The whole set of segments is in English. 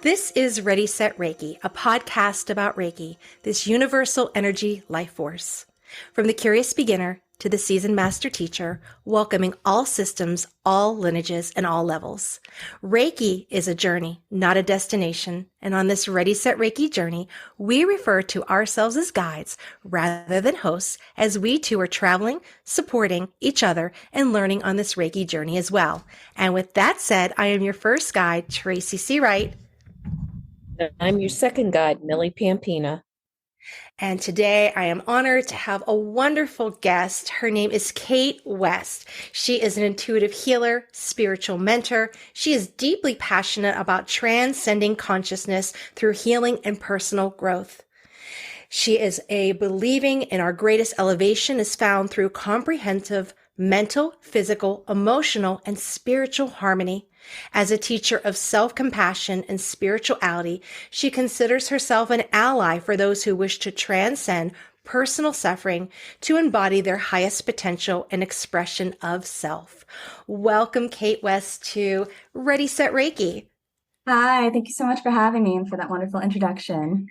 This is Ready, Set, Reiki, a podcast about Reiki, this universal energy life force. From the curious beginner to the seasoned master teacher, welcoming all systems, all lineages, and all levels. Reiki is a journey, not a destination. And on this Ready, Set, Reiki journey, we refer to ourselves as guides rather than hosts, as we too are traveling, supporting each other, and learning on this Reiki journey as well. And with that said, I am your first guide, Tracy C. Wright. I'm your second guide, Millie Pampina. And today I am honored to have a wonderful guest. Her name is Kate West. She is an intuitive healer, spiritual mentor. She is deeply passionate about transcending consciousness through healing and personal growth. She is a believing in our greatest elevation is found through comprehensive mental, physical, emotional, and spiritual harmony. As a teacher of self-compassion and spirituality, she considers herself an ally for those who wish to transcend personal suffering to embody their highest potential and expression of self. Welcome, Kate West, to Ready, Set, Reiki. Hi, thank you so much for having me and for that wonderful introduction.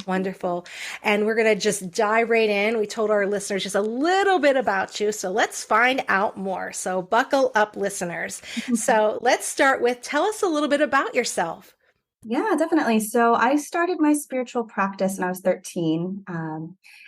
Wonderful. And we're going to just dive right in. We told our listeners just a little bit about you, so let's find out more. So buckle up, listeners. So let's start with, tell us a little bit about yourself. Yeah, definitely. So I started my spiritual practice when I was 13.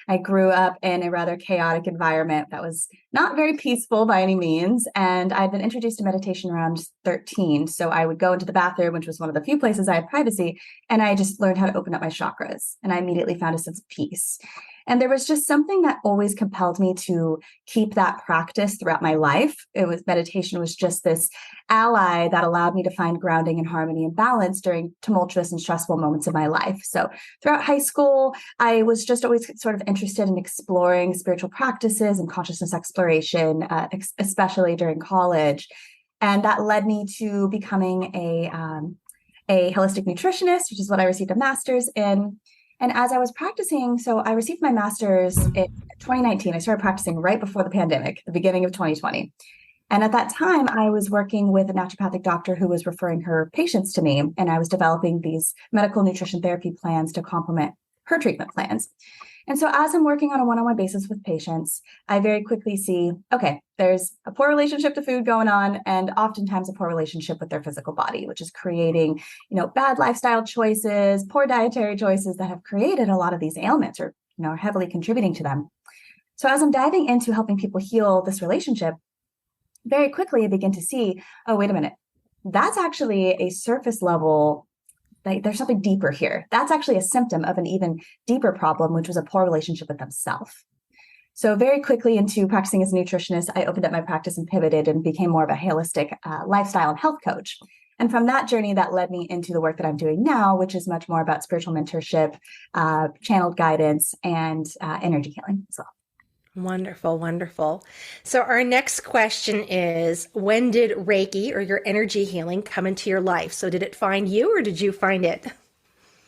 I grew up in a rather chaotic environment that was not very peaceful by any means. And I'd been introduced to meditation around 13. So I would go into the bathroom, which was one of the few places I had privacy, and I just learned how to open up my chakras. And I immediately found a sense of peace. And there was just something that always compelled me to keep that practice throughout my life. Meditation was just this ally that allowed me to find grounding and harmony and balance during tumultuous and stressful moments of my life. So throughout high school, I was just always sort of interested in exploring spiritual practices and consciousness exploration, especially during college. And that led me to becoming a holistic nutritionist, which is what I received a master's in. And as I was practicing, so I received my master's in 2019. I started practicing right before the pandemic, the beginning of 2020. And at that time, I was working with a naturopathic doctor who was referring her patients to me. And I was developing these medical nutrition therapy plans to complement her treatment plans. And so as I'm working on a one-on-one basis with patients, I very quickly see, okay, there's a poor relationship to food going on, and oftentimes a poor relationship with their physical body, which is creating, bad lifestyle choices, poor dietary choices that have created a lot of these ailments or, are heavily contributing to them. So as I'm diving into helping people heal this relationship, very quickly I begin to see, oh, wait a minute, that's actually a surface level. There's something deeper here. That's actually a symptom of an even deeper problem, which was a poor relationship with themselves. So very quickly into practicing as a nutritionist, I opened up my practice and pivoted and became more of a holistic lifestyle and health coach. And from that journey, that led me into the work that I'm doing now, which is much more about spiritual mentorship, channeled guidance, and energy healing as well. Wonderful, wonderful. So our next question is, when did Reiki or your energy healing come into your life? So did it find you or did you find it?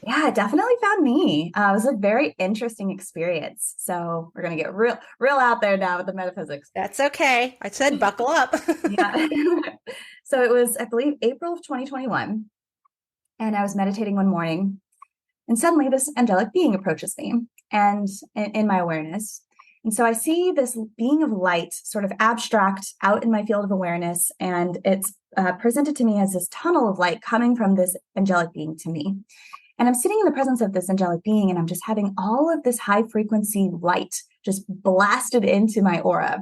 Yeah, it definitely found me. It was a very interesting experience. So we're going to get real out there now with the metaphysics. That's okay. I said buckle up. Yeah. So it was, I believe, April of 2021. And I was meditating one morning. And suddenly this angelic being approaches me and in my awareness. And so I see this being of light sort of abstract out in my field of awareness, and it's presented to me as this tunnel of light coming from this angelic being to me. And I'm sitting in the presence of this angelic being, and I'm just having all of this high frequency light just blasted into my aura.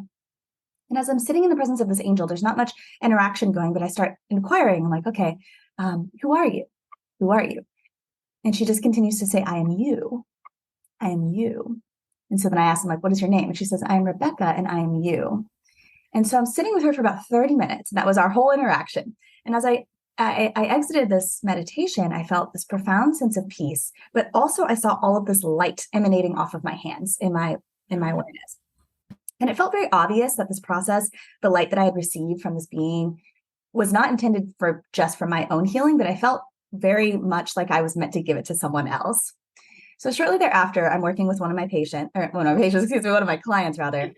And as I'm sitting in the presence of this angel, there's not much interaction going, but I start inquiring. I'm like, okay, who are you? Who are you? And she just continues to say, I am you. I am you. And so then I asked him, like, what is your name? And she says, I am Rebecca and I am you. And so I'm sitting with her for about 30 minutes. That was our whole interaction. And as I exited this meditation, I felt this profound sense of peace, but also I saw all of this light emanating off of my hands in my awareness. And it felt very obvious that this process, the light that I had received from this being, was not intended for just for my own healing, but I felt very much like I was meant to give it to someone else. So shortly thereafter, I'm working with one of my clients rather.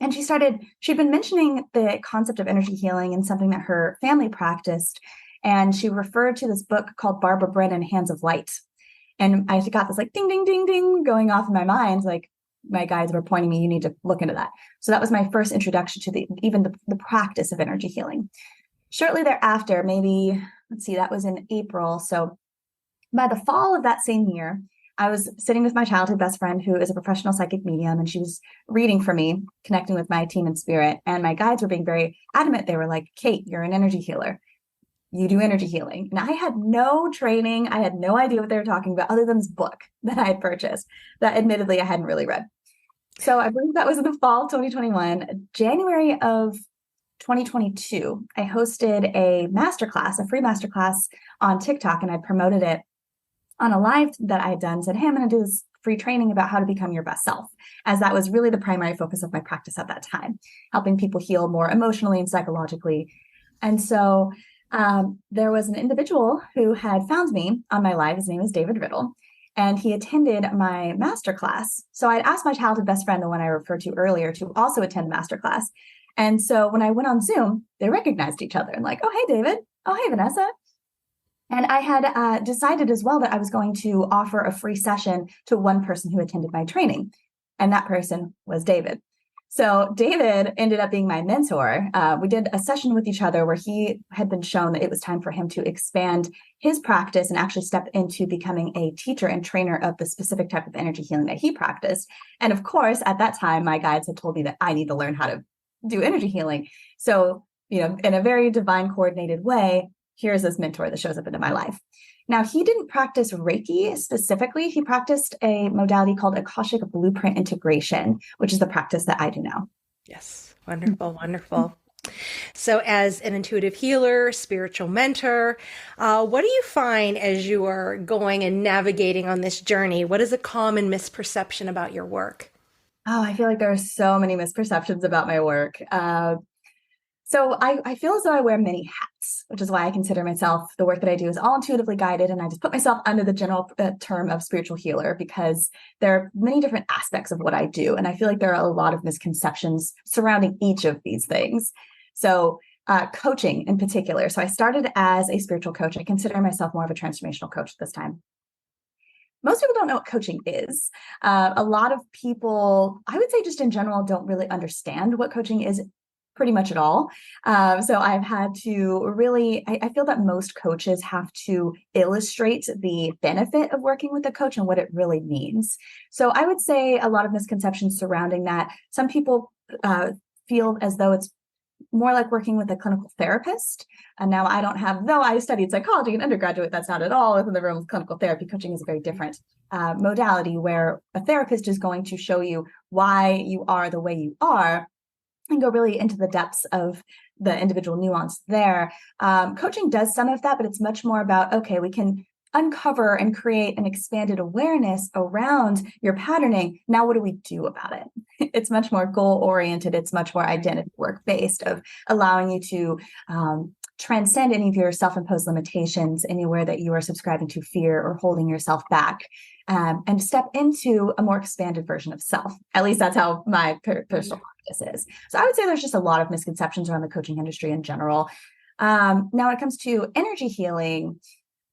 And she'd been mentioning the concept of energy healing and something that her family practiced. And she referred to this book called Barbara Brennan, Hands of Light. And I got this like ding, ding, ding, ding going off in my mind. Like my guides were pointing me, you need to look into that. So that was my first introduction to the practice of energy healing. Shortly thereafter, maybe, let's see, that was in April. So by the fall of that same year, I was sitting with my childhood best friend, who is a professional psychic medium, and she was reading for me, connecting with my team in spirit. And my guides were being very adamant. They were like, Kate, you're an energy healer. You do energy healing. And I had no training. I had no idea what they were talking about other than this book that I had purchased that admittedly I hadn't really read. So I believe that was in the fall of 2021. January of 2022, I hosted a masterclass, a free masterclass on TikTok, and I promoted it on a live that I had done. Said, hey, I'm going to do this free training about how to become your best self, as that was really the primary focus of my practice at that time, helping people heal more emotionally and psychologically. And so there was an individual who had found me on my live. His name is David Riddle, and he attended my masterclass. So I'd asked my childhood best friend, the one I referred to earlier, to also attend the masterclass. And so when I went on Zoom, they recognized each other and like, oh, hey, David. Oh, hey, Vanessa. And I had decided as well that I was going to offer a free session to one person who attended my training. And that person was David. So David ended up being my mentor. We did a session with each other where he had been shown that it was time for him to expand his practice and actually step into becoming a teacher and trainer of the specific type of energy healing that he practiced. And of course, at that time, my guides had told me that I need to learn how to do energy healing. So, in a very divine coordinated way, here's this mentor that shows up into my life. Now, he didn't practice Reiki specifically. He practiced a modality called Akashic Blueprint Integration, which is the practice that I do now. Yes. Wonderful. Wonderful. So as an intuitive healer, spiritual mentor, what do you find as you are going and navigating on this journey? What is a common misperception about your work? Oh, I feel like there are so many misperceptions about my work. So I feel as though I wear many hats, which is why I consider myself, the work that I do is all intuitively guided. And I just put myself under the general term of spiritual healer, because there are many different aspects of what I do. And I feel like there are a lot of misconceptions surrounding each of these things. So coaching in particular. So I started as a spiritual coach. I consider myself more of a transformational coach at this time. Most people don't know what coaching is. A lot of people, I would say just in general, don't really understand what coaching is pretty much at all. So I've had to really, I feel that most coaches have to illustrate the benefit of working with a coach and what it really means. So I would say a lot of misconceptions surrounding that. Some people feel as though it's more like working with a clinical therapist. And now I don't have, though I studied psychology in undergraduate, that's not at all within the realm of clinical therapy. Coaching is a very different modality where a therapist is going to show you why you are the way you are and go really into the depths of the individual nuance there. Coaching does some of that, but it's much more about, okay, we can uncover and create an expanded awareness around your patterning. Now, what do we do about it? It's much more goal-oriented. It's much more identity work-based, of allowing you to transcend any of your self-imposed limitations, anywhere that you are subscribing to fear or holding yourself back, and step into a more expanded version of self. At least that's how my personal practice is. So I would say there's just a lot of misconceptions around the coaching industry in general. Now, when it comes to energy healing,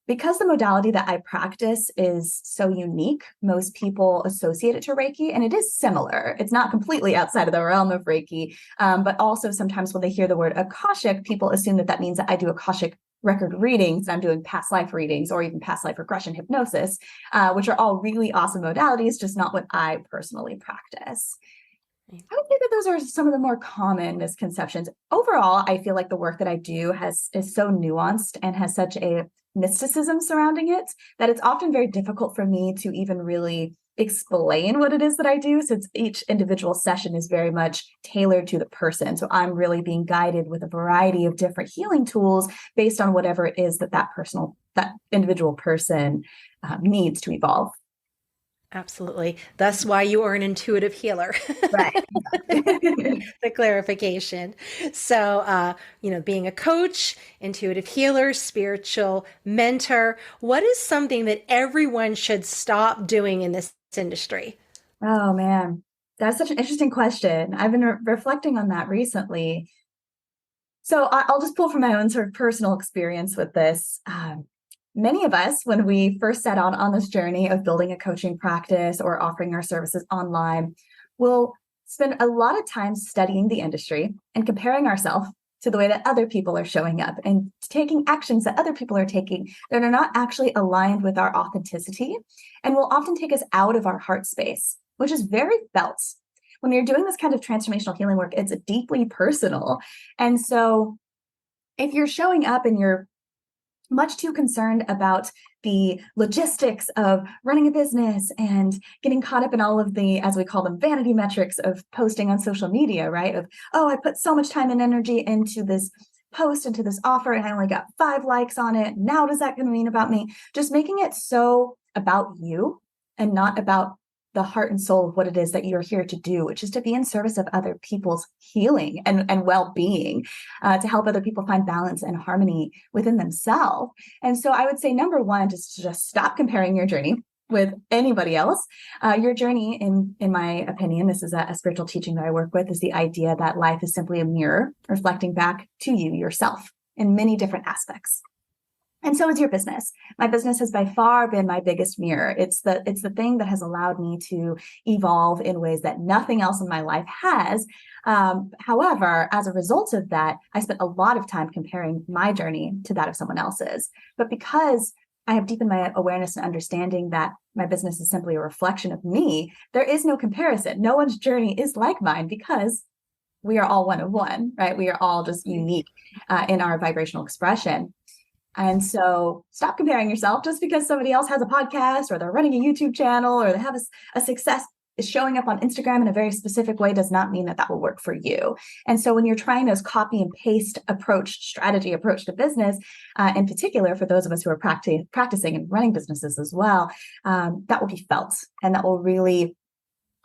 because the modality that I practice is so unique, most people associate it to Reiki, and it is similar. It's not completely outside of the realm of Reiki, but also sometimes when they hear the word Akashic, people assume that that means that I do Akashic record readings, and I'm doing past life readings or even past life regression hypnosis, which are all really awesome modalities, just not what I personally practice. I would say that those are some of the more common misconceptions. Overall, I feel like the work that I do is so nuanced and has such a mysticism surrounding it that it's often very difficult for me to even really explain what it is that I do, since each individual session is very much tailored to the person. So I'm really being guided with a variety of different healing tools based on whatever it is that that individual person needs to evolve. Absolutely. That's why you are an intuitive healer. Right. The clarification. So, being a coach, intuitive healer, spiritual mentor, what is something that everyone should stop doing in this industry? Oh, man. That's such an interesting question. I've been reflecting on that recently. So I'll just pull from my own sort of personal experience with this. Many of us, when we first set out on this journey of building a coaching practice or offering our services online, will spend a lot of time studying the industry and comparing ourselves to the way that other people are showing up and taking actions that other people are taking that are not actually aligned with our authenticity and will often take us out of our heart space, which is very felt. When you're doing this kind of transformational healing work, it's deeply personal. And so if you're showing up and you're much too concerned about the logistics of running a business and getting caught up in all of the, as we call them, vanity metrics of posting on social media, right? Of, oh, I put so much time and energy into this post, into this offer, and I only got 5 likes on it. Now, what is that going to mean about me? Just making it so about you and not about the heart and soul of what it is that you're here to do, which is to be in service of other people's healing and well-being, to help other people find balance and harmony within themselves. And so I would say, number one, just stop comparing your journey with anybody else. Your journey, in my opinion, this is a spiritual teaching that I work with, is the idea that life is simply a mirror reflecting back to you, yourself, in many different aspects. And so is your business. My business has by far been my biggest mirror. It's the thing that has allowed me to evolve in ways that nothing else in my life has. However, as a result of that, I spent a lot of time comparing my journey to that of someone else's. But because I have deepened my awareness and understanding that my business is simply a reflection of me, there is no comparison. No one's journey is like mine because we are all one of one, right? We are all just unique in our vibrational expression. And so stop comparing yourself. Just because somebody else has a podcast or they're running a YouTube channel or they have a success is showing up on Instagram in a very specific way does not mean that that will work for you. And so when you're trying this copy and paste strategy approach to business, in particular, for those of us who are practicing and running businesses as well, that will be felt, and that will really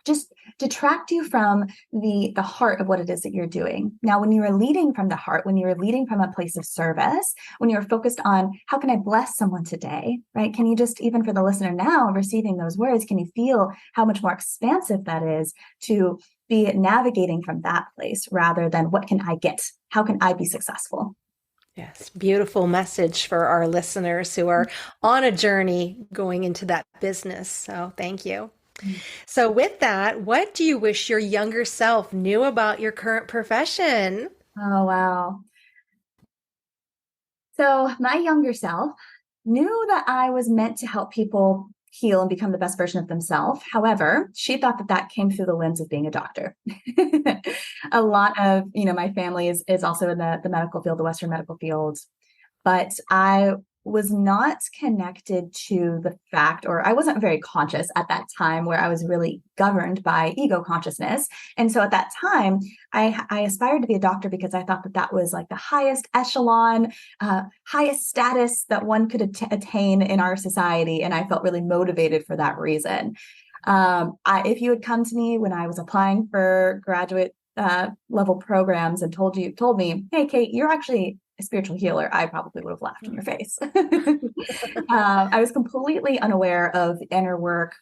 just detract you from the heart of what it is that you're doing. Now, when you are leading from the heart, when you're leading from a place of service, when you're focused on how can I bless someone today, right? Can you just, even for the listener now receiving those words, can you feel how much more expansive that is to be navigating from that place rather than what can I get? How can I be successful? Yes, beautiful message for our listeners who are on a journey going into that business. So thank you. So with that, what do you wish your younger self knew about your current profession? Oh, wow. So my younger self knew that I was meant to help people heal and become the best version of themselves. However, she thought that that came through the lens of being a doctor. A lot of, my family is also in the medical field, the Western medical field, but I was not connected to the fact, or I wasn't very conscious at that time where I was really governed by ego consciousness. And so at that time, I aspired to be a doctor because I thought that that was like the highest echelon, highest status that one could attain in our society. And I felt really motivated for that reason. If you had come to me when I was applying for graduate level programs and told me, hey, Kate, you're actually a spiritual healer, I probably would have laughed in your face. I was completely unaware of inner work,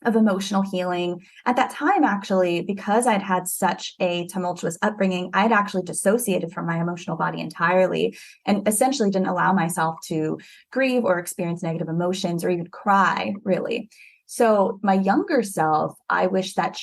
of emotional healing. At that time, actually, because I'd had such a tumultuous upbringing, I'd actually dissociated from my emotional body entirely and essentially didn't allow myself to grieve or experience negative emotions or even cry, really. So my younger self, I wish that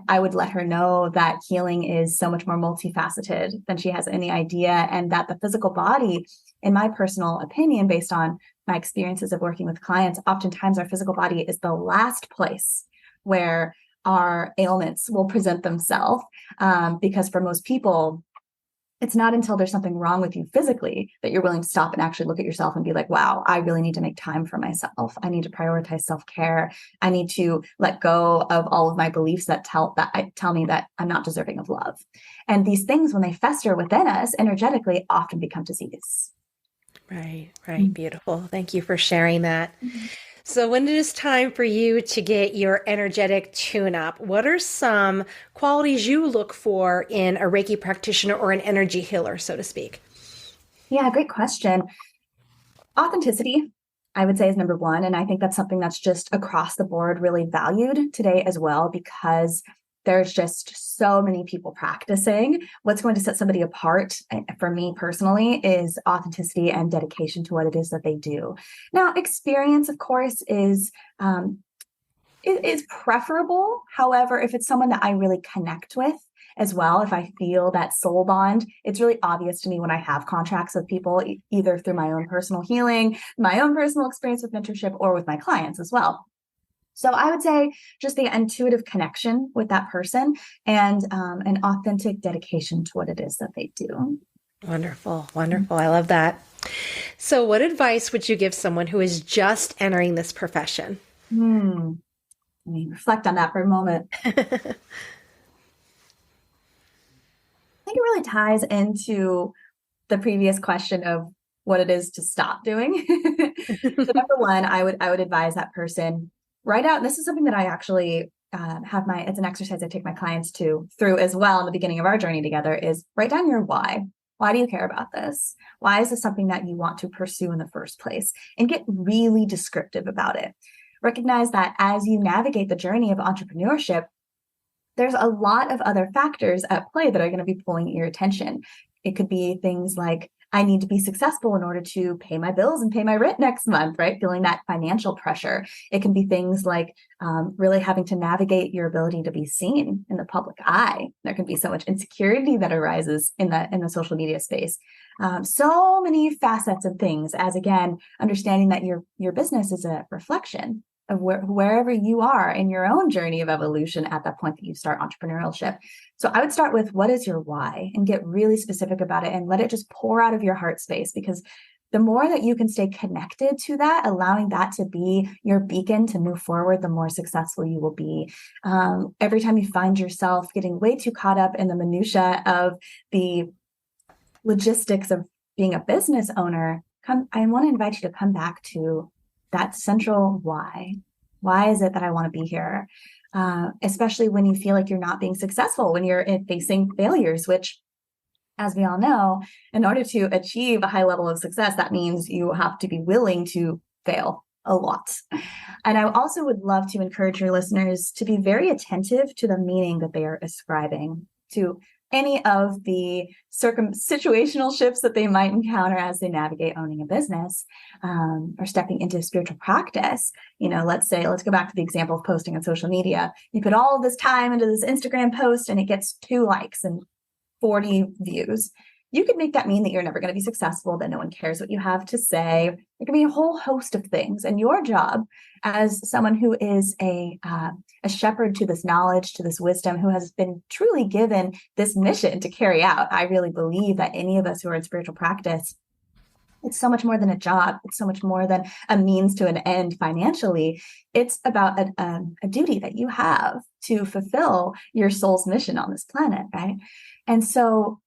I would let her know that healing is so much more multifaceted than she has any idea, and that the physical body, in my personal opinion, based on my experiences of working with clients, oftentimes our physical body is the last place where our ailments will present themselves. Because for most people, it's not until there's something wrong with you physically that you're willing to stop and actually look at yourself and be like, wow, I really need to make time for myself. I need to prioritize self-care. I need to let go of all of my beliefs that tell me that I'm not deserving of love. And these things, when they fester within us energetically, often become disease. Right. Beautiful. Thank you for sharing that. So when it is time for you to get your energetic tune-up, what are some qualities you look for in a Reiki practitioner or an energy healer, so to speak? Yeah, great question. Authenticity, I would say, is number one. And I think that's something that's just across the board really valued today as well, because there's just so many people practicing. What's going to set somebody apart, for me personally, is authenticity and dedication to what it is that they do. Now, experience, of course, is preferable. However, if it's someone that I really connect with as well, if I feel that soul bond, it's really obvious to me when I have contracts with people, either through my own personal healing, my own personal experience with mentorship, or with my clients as well. So I would say just the intuitive connection with that person and an authentic dedication to what it is that they do. Wonderful. Wonderful. I love that. So what advice would you give someone who is just entering this profession? Let me reflect on that for a moment. I think it really ties into the previous question of what it is to stop doing. So number one, I would advise that person write out, and this is something that I actually it's an exercise I take my clients through as well in the beginning of our journey together, is write down your why. Why do you care about this? Why is this something that you want to pursue in the first place? And get really descriptive about it. Recognize that as you navigate the journey of entrepreneurship, there's a lot of other factors at play that are going to be pulling your attention. It could be things like, I need to be successful in order to pay my bills and pay my rent next month, right? Feeling that financial pressure. It can be things like really having to navigate your ability to be seen in the public eye. There can be so much insecurity that arises in the social media space. So many facets of things, as again, understanding that your business is a reflection of wherever you are in your own journey of evolution at that point that you start entrepreneurship. So I would start with, what is your why, and get really specific about it and let it just pour out of your heart space, because the more that you can stay connected to that, allowing that to be your beacon to move forward, the more successful you will be. Every time you find yourself getting way too caught up in the minutia of the logistics of being a business owner, I want to invite you to come back to that central why. Why is it that I want to be here? Especially when you feel like you're not being successful, when you're facing failures, which, as we all know, in order to achieve a high level of success, that means you have to be willing to fail a lot. And I also would love to encourage your listeners to be very attentive to the meaning that they are ascribing to any of the situational shifts that they might encounter as they navigate owning a business, or stepping into spiritual practice. Let's go back to the example of posting on social media. You put all of this time into this Instagram post and it gets 2 likes and 40 views. You could make that mean that you're never going to be successful, that no one cares what you have to say. There can be a whole host of things. And your job as someone who is a shepherd to this knowledge, to this wisdom, who has been truly given this mission to carry out. I really believe that any of us who are in spiritual practice, it's so much more than a job. It's so much more than a means to an end financially. It's about a duty that you have to fulfill your soul's mission on this planet, right? And so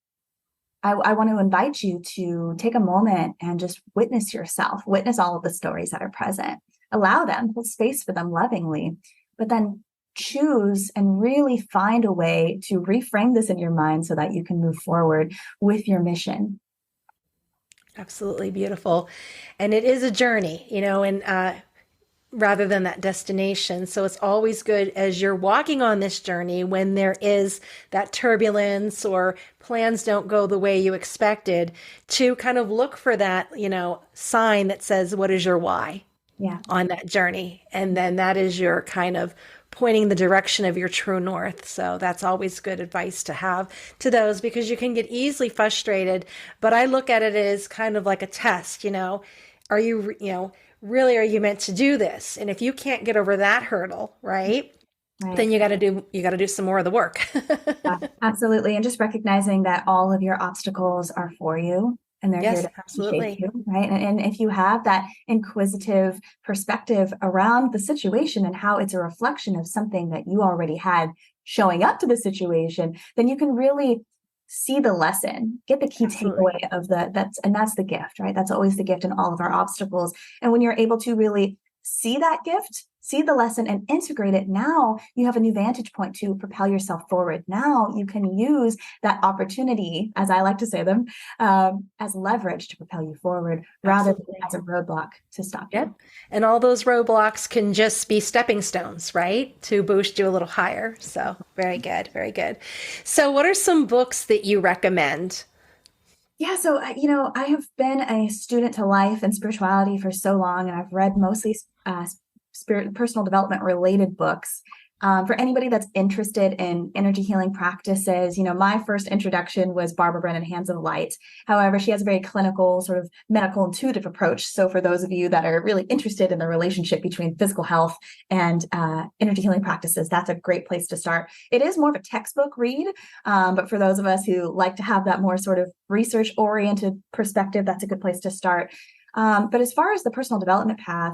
I want to invite you to take a moment and just witness yourself, witness all of the stories that are present, allow them, hold space for them lovingly, but then choose and really find a way to reframe this in your mind so that you can move forward with your mission. Absolutely beautiful. And it is a journey, and rather than that destination. So it's always good as you're walking on this journey, when there is that turbulence or plans don't go the way you expected, to kind of look for that, sign that says, what is your why on that journey? And then that is your kind of pointing the direction of your true north. So that's always good advice to have to those, because you can get easily frustrated. But I look at it as kind of like a test, are you, really, are you meant to do this? And if you can't get over that hurdle, right, then you got to do some more of the work. Yeah, absolutely. And just recognizing that all of your obstacles are for you, and they're here to shape you, right? And if you have that inquisitive perspective around the situation and how it's a reflection of something that you already had showing up to the situation, then you can really see the lesson, get the key takeaway of that's the gift, right? That's always the gift in all of our obstacles. And when you're able to really see that gift, see the lesson and integrate it, now you have a new vantage point to propel yourself forward. Now you can use that opportunity, as I like to say them, as leverage to propel you forward rather than as a roadblock to stop you. Yep. And all those roadblocks can just be stepping stones, right? To boost you a little higher. So very good. Very good. So what are some books that you recommend? Yeah, so I have been a student to life and spirituality for so long, and I've read mostly personal development related books. For anybody that's interested in energy healing practices, my first introduction was Barbara Brennan, Hands of Light. However, she has a very clinical, sort of medical intuitive approach. So for those of you that are really interested in the relationship between physical health and energy healing practices, that's a great place to start. It is more of a textbook read, but for those of us who like to have that more sort of research-oriented perspective, that's a good place to start. But as far as the personal development path,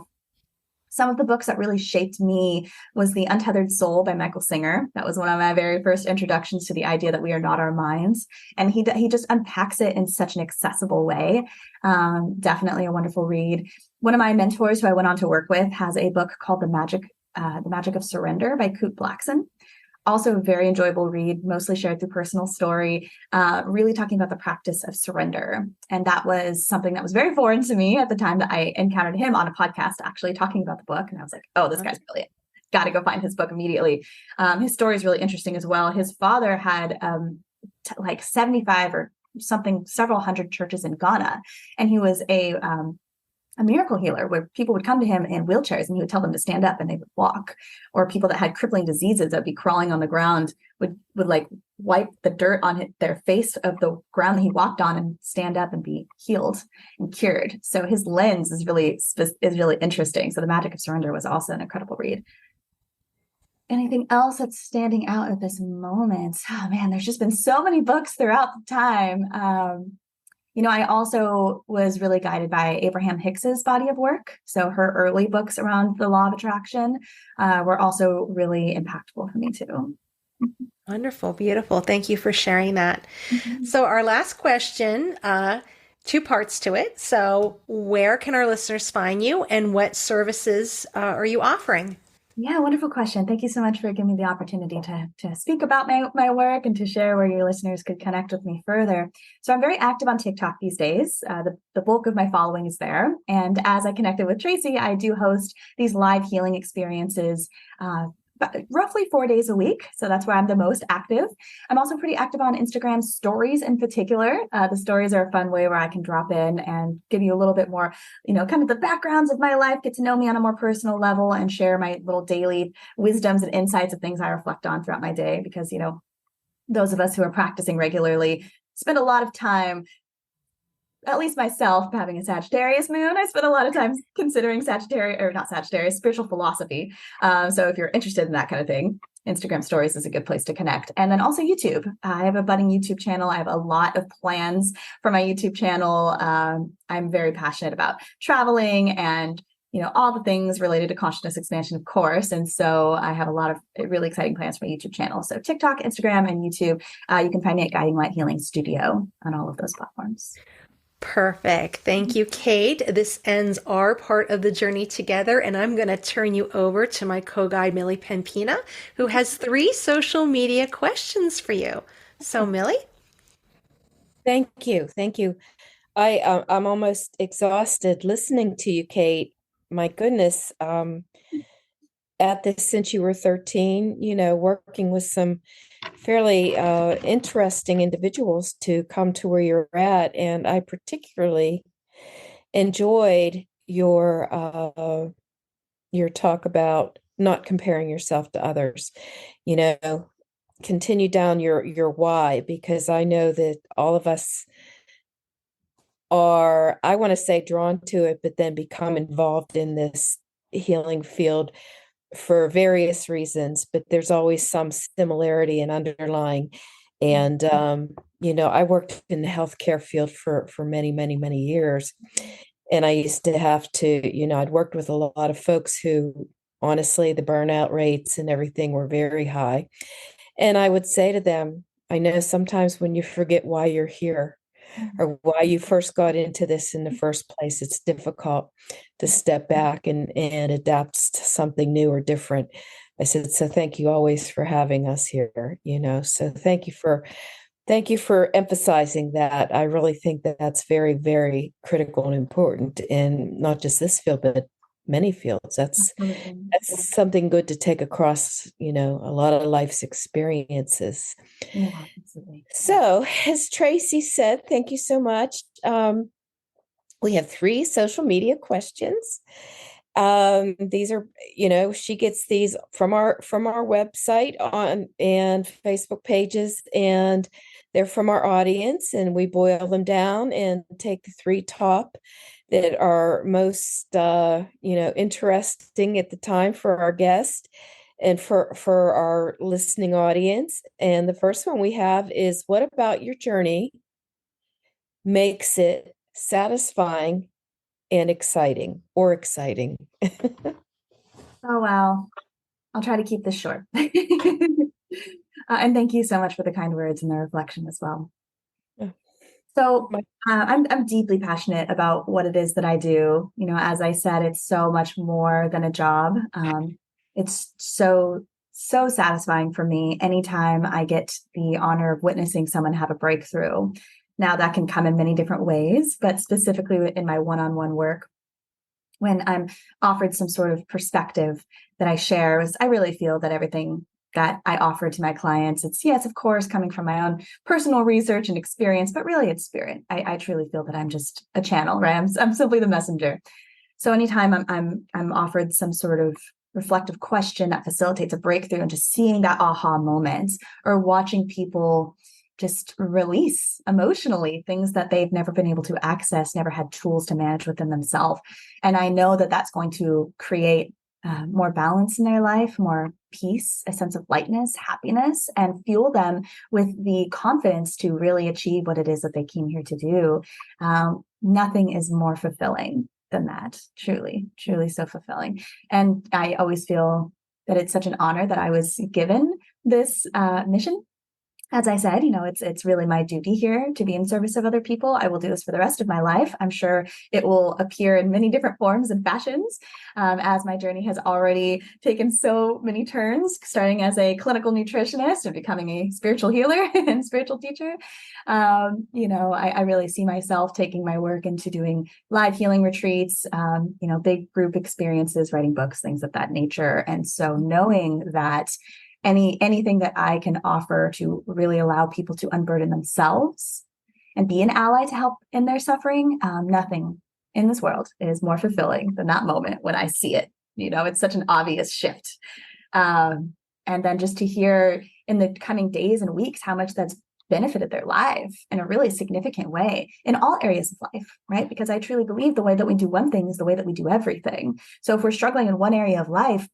some of the books that really shaped me was The Untethered Soul by Michael Singer. That was one of my very first introductions to the idea that we are not our minds. And he just unpacks it in such an accessible way. Definitely a wonderful read. One of my mentors who I went on to work with has a book called The Magic of Surrender by Kute Blackson. Also a very enjoyable read, mostly shared through personal story, really talking about the practice of surrender. And that was something that was very foreign to me at the time that I encountered him on a podcast, actually talking about the book. And I was like, oh, this guy's brilliant. Got to go find his book immediately. His story is really interesting as well. His father had like 75 or something, several hundred churches in Ghana. And he was a miracle healer where people would come to him in wheelchairs and he would tell them to stand up and they would walk. Or people that had crippling diseases that would be crawling on the ground would like wipe the dirt on their face of the ground that he walked on and stand up and be healed and cured. So his lens is really interesting. So The Magic of Surrender was also an incredible read. Anything else that's standing out at this moment? Oh man, there's just been so many books throughout the time. I also was really guided by Abraham Hicks's body of work. So her early books around the law of attraction were also really impactful for me too. Wonderful. Beautiful. Thank you for sharing that. Mm-hmm. So our last question, two parts to it. So where can our listeners find you and what services are you offering? Yeah, wonderful question. Thank you so much for giving me the opportunity to speak about my work and to share where your listeners could connect with me further. So I'm very active on TikTok these days. The bulk of my following is there. And as I connected with Tracy, I do host these live healing experiences roughly 4 days a week. So that's where I'm the most active. I'm also pretty active on Instagram stories in particular. The stories are a fun way where I can drop in and give you a little bit more, kind of the backgrounds of my life, get to know me on a more personal level and share my little daily wisdoms and insights of things I reflect on throughout my day. Because, those of us who are practicing regularly spend a lot of time, at least myself, having a Sagittarius moon, I spend a lot of time considering spiritual philosophy. So if you're interested in that kind of thing, Instagram stories is a good place to connect. And then also YouTube. I have a budding YouTube channel. I have a lot of plans for my YouTube channel. I'm very passionate about traveling and all the things related to consciousness expansion, of course. And so I have a lot of really exciting plans for my YouTube channel. So TikTok, Instagram, and YouTube. You can find me at Guiding Light Healing Studio on all of those platforms. Perfect. Thank you, Kate. This ends our part of the journey together, and I'm going to turn you over to my co-guide, Millie Penpina, who has 3 social media questions for you. So, Millie? Thank you. Thank you. I'm almost exhausted listening to you, Kate. My goodness. At this since you were 13, working with some fairly interesting individuals to come to where you're at. And I particularly enjoyed your talk about not comparing yourself to others. Continue down your why, because I know that all of us are, I want to say, drawn to it, but then become involved in this healing field for various reasons, but there's always some similarity and underlying. And, I worked in the healthcare field for many, many, many years. And I used to have to, I'd worked with a lot of folks who, honestly, the burnout rates and everything were very high. And I would say to them, I know sometimes when you forget why you're here, or why you first got into this in the first place. It's difficult to step back and adapt to something new or different. I said, so thank you always for having us here, So thank you for emphasizing that. I really think that that's very, very critical and important in not just this field, but many fields. Absolutely. That's something good to take across, a lot of life's experiences. Yeah, absolutely. So, as Tracy said, thank you so much. We have 3 social media questions. These are, she gets these from our website on and Facebook pages, and they're from our audience, and we boil them down and take the 3 top that are most interesting at the time for our guest and for our listening audience. And the first one we have is, what about your journey makes it satisfying and exciting or exciting? Oh, wow. I'll try to keep this short. And thank you so much for the kind words and the reflection as well. So I'm deeply passionate about what it is that I do. As I said, it's so much more than a job. It's so satisfying for me anytime I get the honor of witnessing someone have a breakthrough. Now that can come in many different ways, but specifically in my one-on-one work, when I'm offered some sort of perspective that I share, I really feel that everything that I offer to my clients, it's, yes, of course, coming from my own personal research and experience, but really it's spirit. I truly feel that I'm just a channel, right? I'm simply the messenger. So anytime I'm offered some sort of reflective question that facilitates a breakthrough, and just seeing that aha moment, or watching people just release emotionally things that they've never been able to access, never had tools to manage within themselves. And I know that that's going to create more balance in their life, more peace, a sense of lightness, happiness, and fuel them with the confidence to really achieve what it is that they came here to do. Nothing is more fulfilling than that. Truly, truly so fulfilling. And I always feel that it's such an honor that I was given this mission. As I said, it's really my duty here to be in service of other people. I will do this for the rest of my life. I'm sure it will appear in many different forms and fashions, as my journey has already taken so many turns, starting as a clinical nutritionist and becoming a spiritual healer and spiritual teacher. I really see myself taking my work into doing live healing retreats, big group experiences, writing books, things of that nature. And so knowing that anything that I can offer to really allow people to unburden themselves and be an ally to help in their suffering, nothing in this world is more fulfilling than that moment when I see it. It's such an obvious shift. And then just to hear in the coming days and weeks how much that's benefited their life in a really significant way in all areas of life, right? Because I truly believe the way that we do one thing is the way that we do everything. So if we're struggling in one area of life,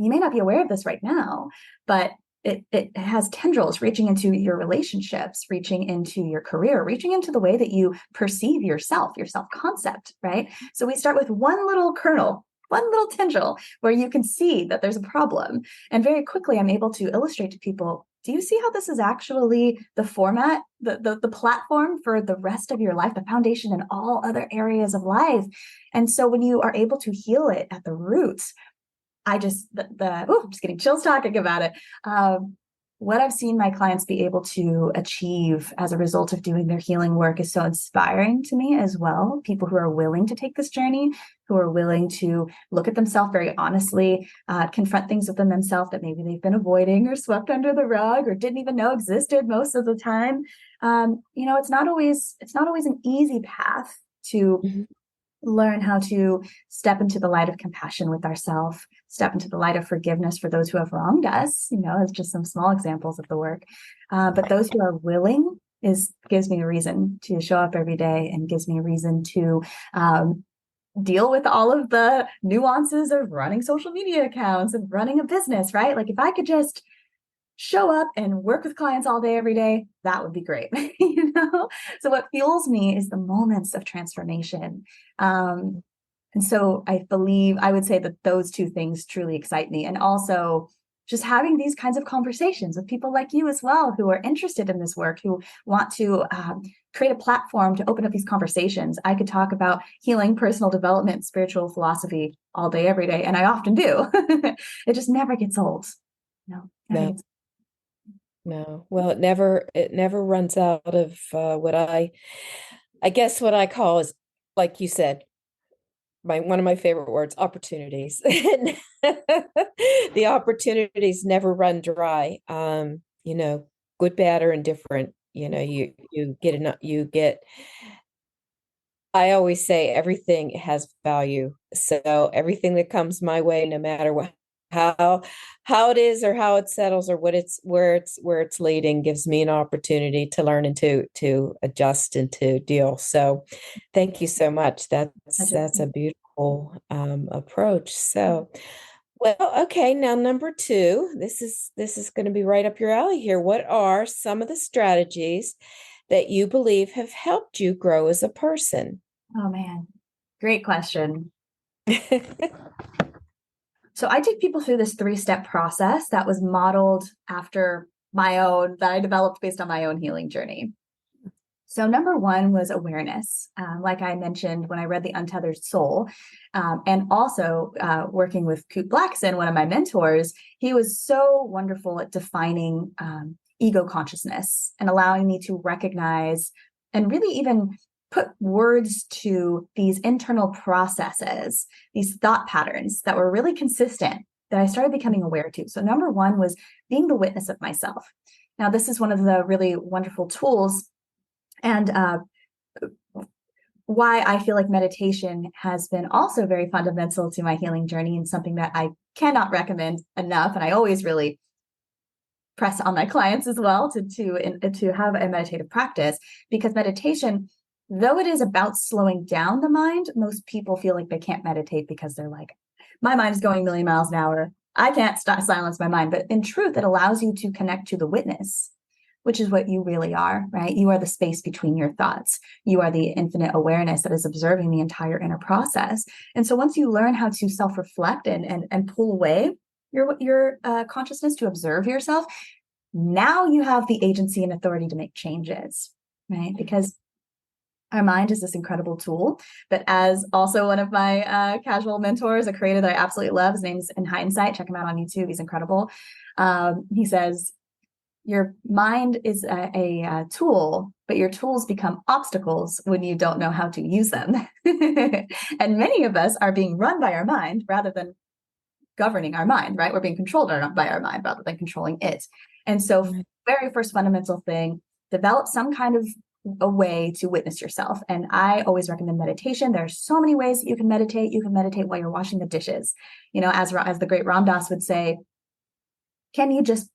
you may not be aware of this right now, but it has tendrils reaching into your relationships, reaching into your career, reaching into the way that you perceive yourself, your self-concept, right? So we start with one little kernel, one little tendril where you can see that there's a problem. And very quickly, I'm able to illustrate to people, do you see how this is actually the format, the platform for the rest of your life, the foundation in all other areas of life? And so when you are able to heal it at the roots, I'm just getting chills talking about it. What I've seen my clients be able to achieve as a result of doing their healing work is so inspiring to me as well. People who are willing to take this journey, who are willing to look at themselves very honestly, confront things within themselves that maybe they've been avoiding or swept under the rug or didn't even know existed most of the time. It's not always an easy path to learn how to step into the light of compassion with ourselves, step into the light of forgiveness for those who have wronged us, as just some small examples of the work. But those who are willing gives me a reason to show up every day and gives me a reason to deal with all of the nuances of running social media accounts and running a business, right? Like if I could just show up and work with clients all day, every day, that would be great. So what fuels me is the moments of transformation. And so I would say that those two things truly excite me. And also just having these kinds of conversations with people like you as well, who are interested in this work, who want to create a platform to open up these conversations. I could talk about healing, personal development, spiritual philosophy all day, every day, and I often do. It just never gets old. No. No. Well, it never runs out of what I guess what I call is, like you said, one of my favorite words, opportunities. The opportunities never run dry. Good, bad, or indifferent. You get I always say everything has value. So everything that comes my way, no matter how it is or how it settles or where it's leading, gives me an opportunity to learn and to adjust and to deal. So thank you so much. That's a beautiful approach. So well, okay, now number two, this is going to be right up your alley here. What are some of the strategies that you believe have helped you grow as a person? Oh man, great question. So I take people through this 3-step process that was modeled after that I developed based on my own healing journey. So number one was awareness. Like I mentioned when I read The Untethered Soul, and also working with Kute Blackson, one of my mentors, he was so wonderful at defining ego consciousness and allowing me to recognize and really even put words to these internal processes, these thought patterns that were really consistent that I started becoming aware to. So number one was being the witness of myself. Now, this is one of the really wonderful tools and why I feel like meditation has been also very fundamental to my healing journey and something that I cannot recommend enough. And I always really press on my clients as well to have a meditative practice, because meditation, though it is about slowing down the mind, most people feel like they can't meditate because they're like, my mind is going a million miles an hour. I can't silence my mind. But in truth, it allows you to connect to the witness, which is what you really are, right? You are the space between your thoughts. You are the infinite awareness that is observing the entire inner process. And so once you learn how to self-reflect and pull away your consciousness to observe yourself, now you have the agency and authority to make changes, right? Because our mind is this incredible tool. But as also one of my casual mentors, a creator that I absolutely love, his name's In Hindsight, check him out on YouTube. He's incredible. He says, your mind is a tool, but your tools become obstacles when you don't know how to use them. And many of us are being run by our mind rather than governing our mind, right? We're being controlled by our mind rather than controlling it. And so very first fundamental thing, develop some kind of a way to witness yourself. And I always recommend meditation. There are so many ways that you can meditate. You can meditate while you're washing the dishes. As the great Ram Dass would say, can you just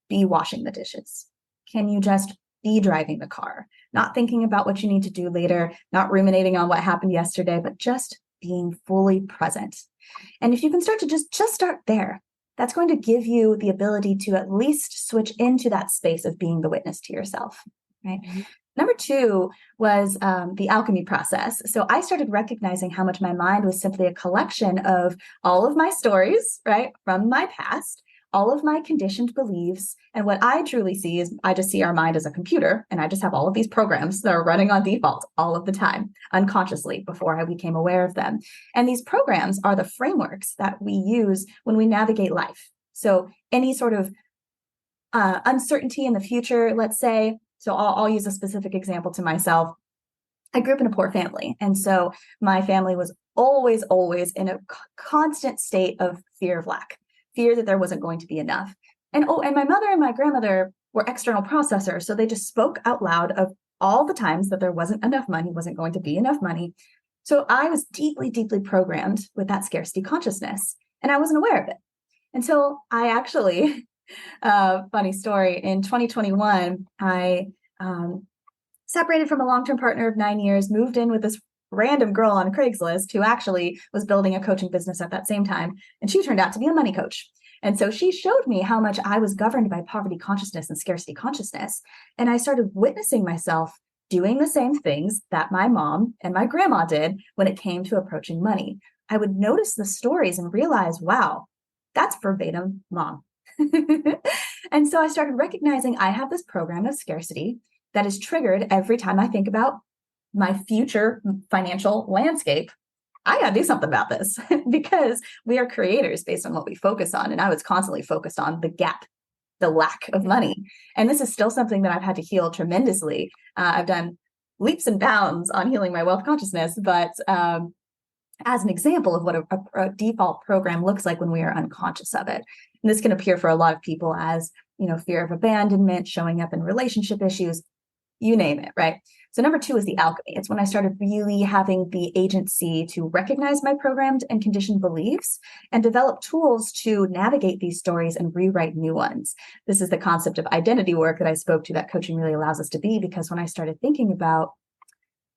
be washing the dishes? Can you just be driving the car? Not thinking about what you need to do later, not ruminating on what happened yesterday, but just being fully present. And if you can start to just start there, that's going to give you the ability to at least switch into that space of being the witness to yourself, right? Mm-hmm. Number two was the alchemy process. So I started recognizing how much my mind was simply a collection of all of my stories, right, from my past, all of my conditioned beliefs. And what I truly see is I just see our mind as a computer, and I just have all of these programs that are running on default all of the time, unconsciously, before I became aware of them. And these programs are the frameworks that we use when we navigate life. So any sort of uncertainty in the future, let's say, so I'll use a specific example to myself. I grew up in a poor family. And so my family was always in a constant state of fear of lack. Fear that there wasn't going to be enough. And my mother and my grandmother were external processors. So they just spoke out loud of all the times that there wasn't enough money, wasn't going to be enough money. So I was deeply, deeply programmed with that scarcity consciousness. And I wasn't aware of it until I actually, funny story, in 2021, I separated from a long-term partner of 9 years, moved in with this random girl on Craigslist who actually was building a coaching business at that same time. And she turned out to be a money coach. And so she showed me how much I was governed by poverty consciousness and scarcity consciousness. And I started witnessing myself doing the same things that my mom and my grandma did when it came to approaching money. I would notice the stories and realize, wow, that's verbatim mom. And so I started recognizing I have this program of scarcity that is triggered every time I think about my future financial landscape. I got to do something about this because we are creators based on what we focus on. And I was constantly focused on the gap, the lack of money. And this is still something that I've had to heal tremendously. I've done leaps and bounds on healing my wealth consciousness, but as an example of what a default program looks like when we are unconscious of it. And this can appear for a lot of people as, fear of abandonment, showing up in relationship issues, you name it, right? So number 2 is the alchemy. It's when I started really having the agency to recognize my programmed and conditioned beliefs and develop tools to navigate these stories and rewrite new ones. This is the concept of identity work that I spoke to that coaching really allows us to be, because when I started thinking about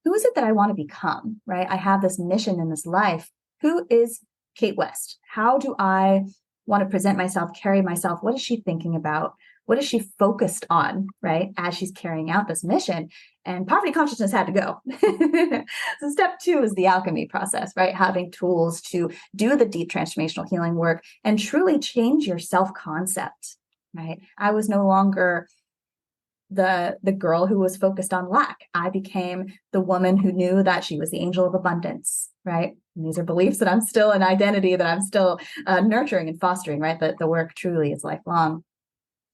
who is it that I want to become, right? I have this mission in this life. Who is Kate West? How do I want to present myself, carry myself? What is she thinking about? What is she focused on, right? As she's carrying out this mission. And poverty consciousness had to go. So step 2 is the alchemy process, right? Having tools to do the deep transformational healing work and truly change your self-concept, right? I was no longer the girl who was focused on lack. I became the woman who knew that she was the angel of abundance, right? And these are beliefs that I'm still, an identity that I'm still nurturing and fostering, right? That the work truly is lifelong.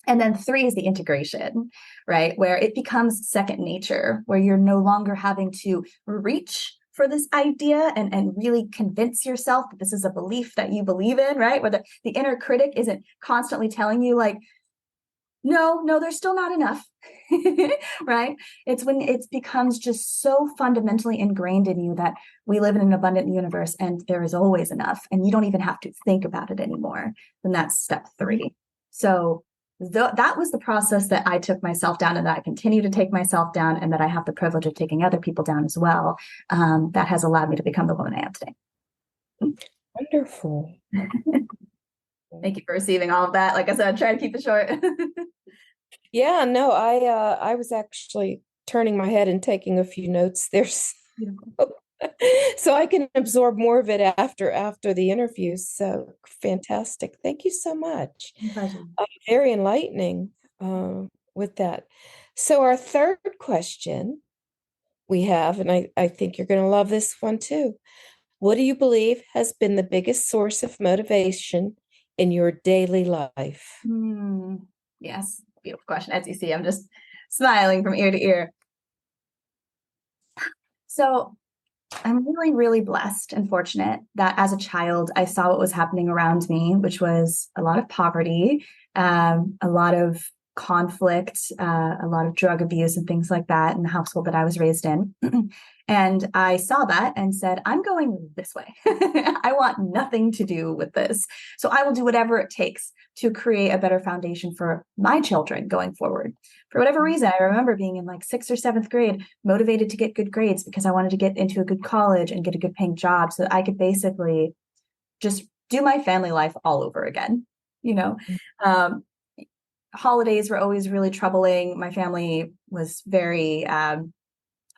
And then 3 is the integration, right? Where it becomes second nature, where you're no longer having to reach for this idea and really convince yourself that this is a belief that you believe in, right? Where the inner critic isn't constantly telling you like, no, there's still not enough, right? It's when it becomes just so fundamentally ingrained in you that we live in an abundant universe and there is always enough and you don't even have to think about it anymore. Then that's step 3. So that was the process that I took myself down and that I continue to take myself down and that I have the privilege of taking other people down as well. That has allowed me to become the woman I am today. Wonderful. Thank you for receiving all of that. Like I said, try to keep it short. Yeah, no, I was actually turning my head and taking a few notes there. So I can absorb more of it after the interview. So fantastic. Thank you so much. Pleasure. Very enlightening with that. So our third question we have, and I think you're going to love this one too. What do you believe has been the biggest source of motivation in your daily life? Yes, beautiful question. As you see, I'm just smiling from ear to ear. So I'm really, really blessed and fortunate that as a child, I saw what was happening around me, which was a lot of poverty, a lot of conflict, a lot of drug abuse and things like that in the household that I was raised in. And I saw that and said, I'm going this way. I want nothing to do with this. So I will do whatever it takes to create a better foundation for my children going forward. For whatever reason, I remember being in like 6th or 7th grade, motivated to get good grades because I wanted to get into a good college and get a good paying job so that I could basically just do my family life all over again. Holidays were always really troubling. My family was very,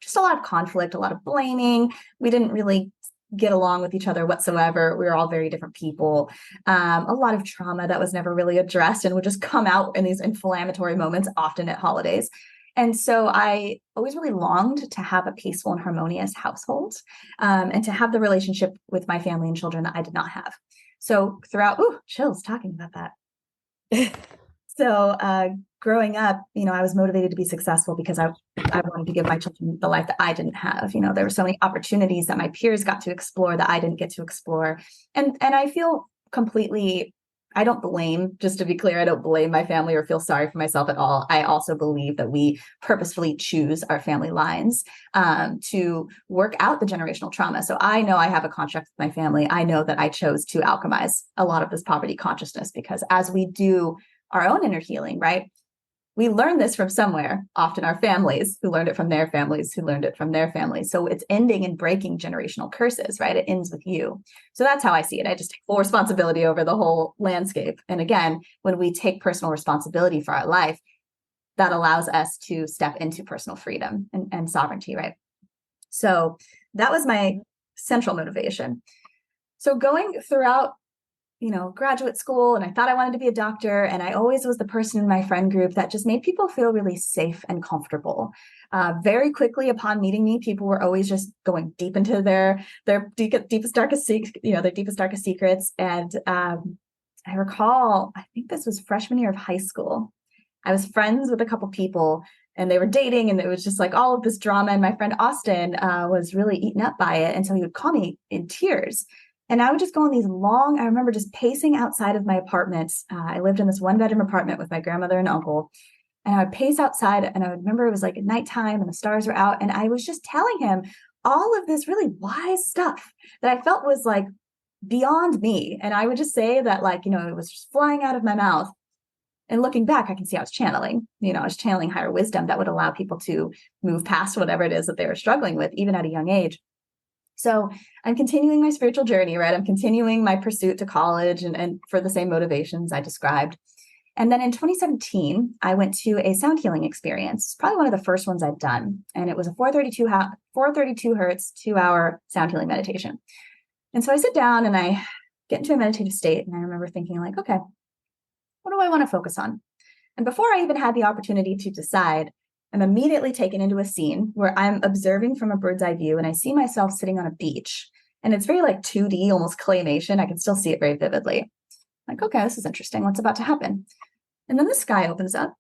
just a lot of conflict, a lot of blaming. We didn't really get along with each other whatsoever. We were all very different people. A lot of trauma that was never really addressed and would just come out in these inflammatory moments, often at holidays. And so I always really longed to have a peaceful and harmonious household, and to have the relationship with my family and children that I did not have. So throughout, chills talking about that. So growing up, I was motivated to be successful because I wanted to give my children the life that I didn't have. There were so many opportunities that my peers got to explore that I didn't get to explore. And I feel completely, I don't blame, just to be clear, I don't blame my family or feel sorry for myself at all. I also believe that we purposefully choose our family lines to work out the generational trauma. So I know I have a contract with my family. I know that I chose to alchemize a lot of this poverty consciousness because as we do our own inner healing, right? We learn this from somewhere, often our families who learned it from their families, who learned it from their families. So it's ending and breaking generational curses, right? It ends with you. So that's how I see it. I just take full responsibility over the whole landscape. And again, when we take personal responsibility for our life, that allows us to step into personal freedom and sovereignty, right? So that was my central motivation. So going throughout graduate school, and I thought I wanted to be a doctor. And I always was the person in my friend group that just made people feel really safe and comfortable. Very quickly upon meeting me, people were always just going deep into their deepest, darkest, their deepest, darkest secrets. And I recall, I think this was freshman year of high school. I was friends with a couple people, and they were dating, and it was just like all of this drama. And my friend Austin was really eaten up by it. And so he would call me in tears. And I would just go on these long, I remember just pacing outside of my apartment. I lived in this 1-bedroom apartment with my grandmother and uncle. And I would pace outside, and I would remember it was like at nighttime and the stars were out. And I was just telling him all of this really wise stuff that I felt was like beyond me. And I would just say that, like, it was just flying out of my mouth. And looking back, I can see I was channeling, I was channeling higher wisdom that would allow people to move past whatever it is that they were struggling with, even at a young age. So I'm continuing my spiritual journey, right? I'm continuing my pursuit to college and for the same motivations I described. And then in 2017, I went to a sound healing experience, probably one of the first ones I've done. And it was a 432 hertz, 2-hour sound healing meditation. And so I sit down and I get into a meditative state. And I remember thinking, like, okay, what do I want to focus on? And before I even had the opportunity to decide, I'm immediately taken into a scene where I'm observing from a bird's eye view, and I see myself sitting on a beach. And it's very like 2D, almost claymation. I can still see it very vividly. Like, okay, this is interesting. What's about to happen? And then the sky opens up,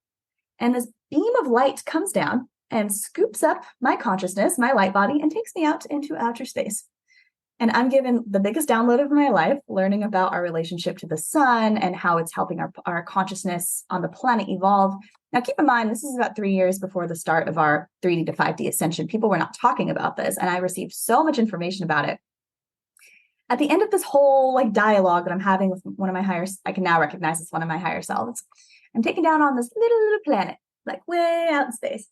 and this beam of light comes down and scoops up my consciousness, my light body, and takes me out into outer space. And I'm given the biggest download of my life, learning about our relationship to the sun and how it's helping our consciousness on the planet evolve. Now, keep in mind, this is about 3 years before the start of our 3D to 5D ascension. People were not talking about this, and I received so much information about it. At the end of this whole like dialogue that I'm having with one of my I can now recognize it's one of my higher selves. I'm taken down on this little planet, like way out in space.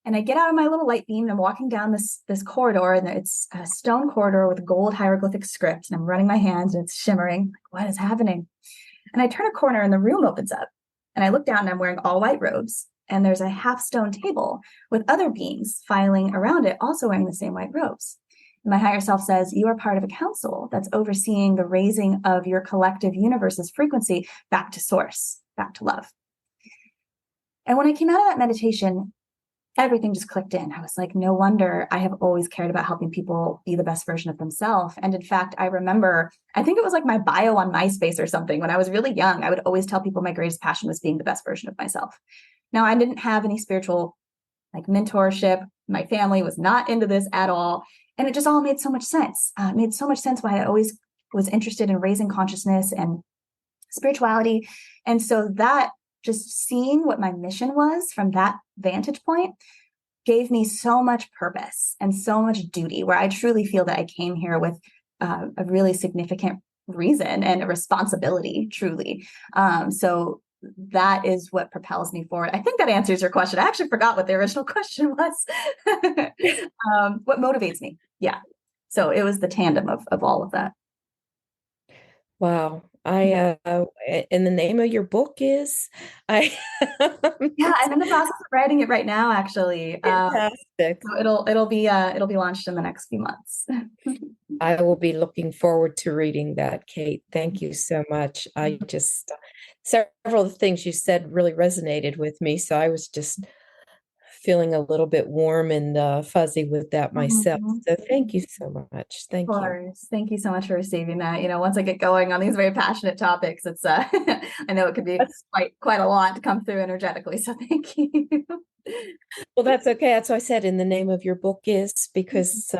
And I get out of my little light beam, and I'm walking down this corridor, and it's a stone corridor with gold hieroglyphic script. And I'm running my hands, and it's shimmering. Like, what is happening? And I turn a corner, and the room opens up. And I look down, and I'm wearing all white robes. And there's a half stone table with other beings filing around it, also wearing the same white robes. And my higher self says, you are part of a council that's overseeing the raising of your collective universe's frequency back to source, back to love. And when I came out of that meditation, everything just clicked in. I was like, no wonder I have always cared about helping people be the best version of themselves. And in fact, I remember, I think it was like my bio on MySpace or something. When I was really young, I would always tell people my greatest passion was being the best version of myself. Now, I didn't have any spiritual like mentorship. My family was not into this at all. And it just all made so much sense. It made so much sense why I always was interested in raising consciousness and spirituality. And so that just seeing what my mission was from that vantage point gave me so much purpose and so much duty, where I truly feel that I came here with a really significant reason and a responsibility, truly. So that is what propels me forward. I think that answers your question. I actually forgot what the original question was. What motivates me? Yeah. So it was the tandem of all of that. Wow. And the name of your book is Yeah, I'm in the process of writing it right now, actually. Fantastic. So it'll be launched in the next few months. I will be looking forward to reading that, Kate. Thank you so much. I just several of the things you said really resonated with me, so I was just feeling a little bit warm and fuzzy with that myself. So thank you so much. Thank you. Of course. Thank you so much for receiving that. Once I get going on these very passionate topics, it's I know it could be quite a lot to come through energetically. So thank you. Well, that's okay. That's why I said in the name of your book is because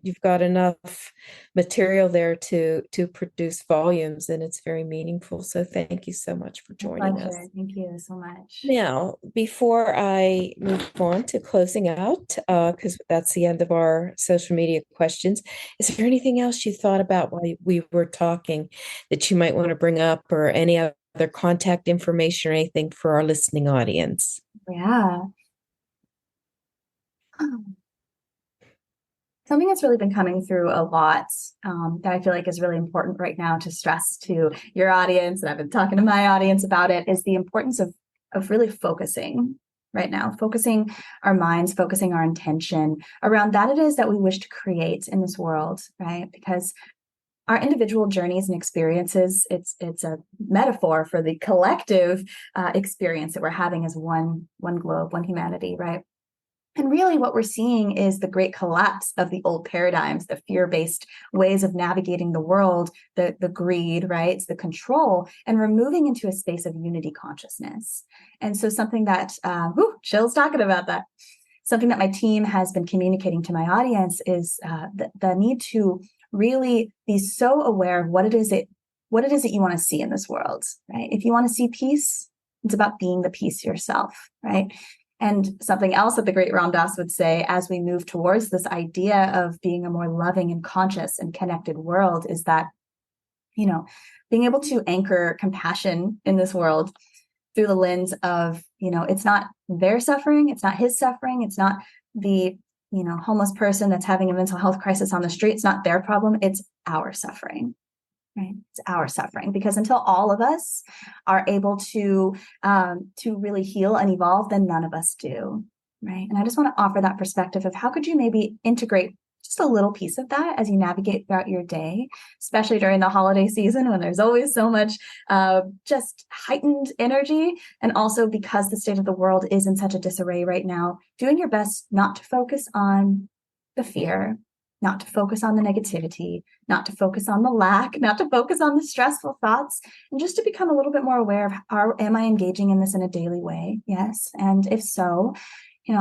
you've got enough material there to produce volumes, and it's very meaningful. So thank you so much for joining us. Thank you so much. Now, before I move on to closing out, because that's the end of our social media questions, is there anything else you thought about while we were talking that you might want to bring up, or any other contact information or anything for our listening audience? Yeah. Something that's really been coming through a lot that I feel like is really important right now to stress to your audience, and I've been talking to my audience about it, is the importance of really focusing right now, focusing our minds, focusing our intention around that it is that we wish to create in this world, right? Because our individual journeys and experiences, it's a metaphor for the collective experience that we're having as one globe, one humanity, right? And really what we're seeing is the great collapse of the old paradigms, the fear-based ways of navigating the world, the greed, right? It's the control, and we're moving into a space of unity consciousness. And so something that, chills talking about that. Something that my team has been communicating to my audience is the need to really be so aware of what it is that you want to see in this world, right? If you want to see peace, it's about being the peace yourself, right? And something else that the great Ram Dass would say as we move towards this idea of being a more loving and conscious and connected world is that, being able to anchor compassion in this world through the lens of, it's not their suffering, it's not his suffering, it's not the, homeless person that's having a mental health crisis on the street, it's not their problem, it's our suffering. Right. It's our suffering, because until all of us are able to really heal and evolve, then none of us do. Right. And I just want to offer that perspective of how could you maybe integrate just a little piece of that as you navigate throughout your day, especially during the holiday season when there's always so much just heightened energy. And also because the state of the world is in such a disarray right now, doing your best not to focus on the fear, not to focus on the negativity, not to focus on the lack, not to focus on the stressful thoughts, and just to become a little bit more aware of am I engaging in this in a daily way? Yes. And if so,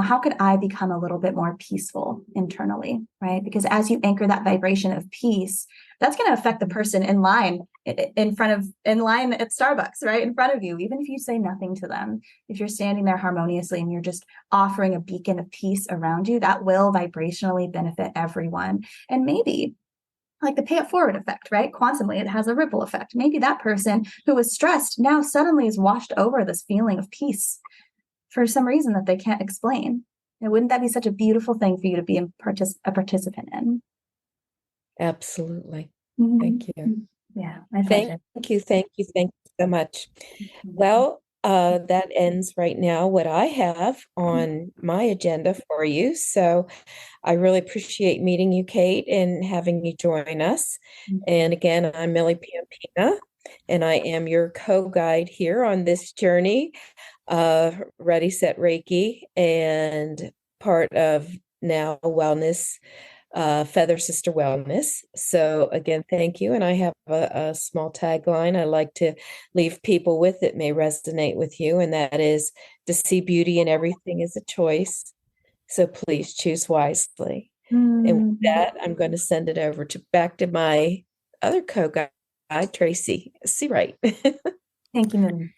how could I become a little bit more peaceful internally, right? Because as you anchor that vibration of peace, that's going to affect the person in line at Starbucks, right? In front of you, even if you say nothing to them, if you're standing there harmoniously and you're just offering a beacon of peace around you, that will vibrationally benefit everyone. And maybe like the pay it forward effect, right? Quantumly, it has a ripple effect. Maybe that person who was stressed now suddenly is washed over this feeling of peace for some reason that they can't explain. And wouldn't that be such a beautiful thing for you to be a participant in? Absolutely. Mm-hmm. Thank you. Yeah, my pleasure. Thank you so much. Well, that ends right now what I have on my agenda for you. So I really appreciate meeting you, Kate, and having you join us. And again, I'm Millie Pampina, and I am your co-guide here on this journey, Ready, Set, Reiki, and part of now Wellness, Feather Sister Wellness. So again, thank you. And I have a small tagline I like to leave people with that may resonate with you, and that is to see beauty in everything is a choice. So please choose wisely. And with that, I'm going to send it over back to my other co-guide, Tracy Seawright. Thank you, Millie.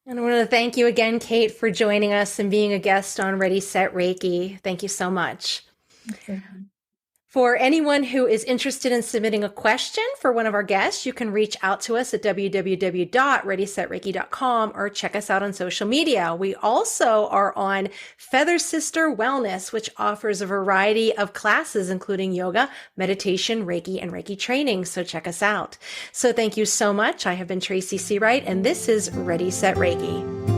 And I want to thank you again, Kate, for joining us and being a guest on Ready, Set, Reiki. Thank you so much. Okay. For anyone who is interested in submitting a question for one of our guests, you can reach out to us at www.readysetreiki.com or check us out on social media. We also are on Feather Sister Wellness, which offers a variety of classes, including yoga, meditation, Reiki, and Reiki training. So check us out. So thank you so much. I have been Tracy Seawright, and this is Ready, Set, Reiki.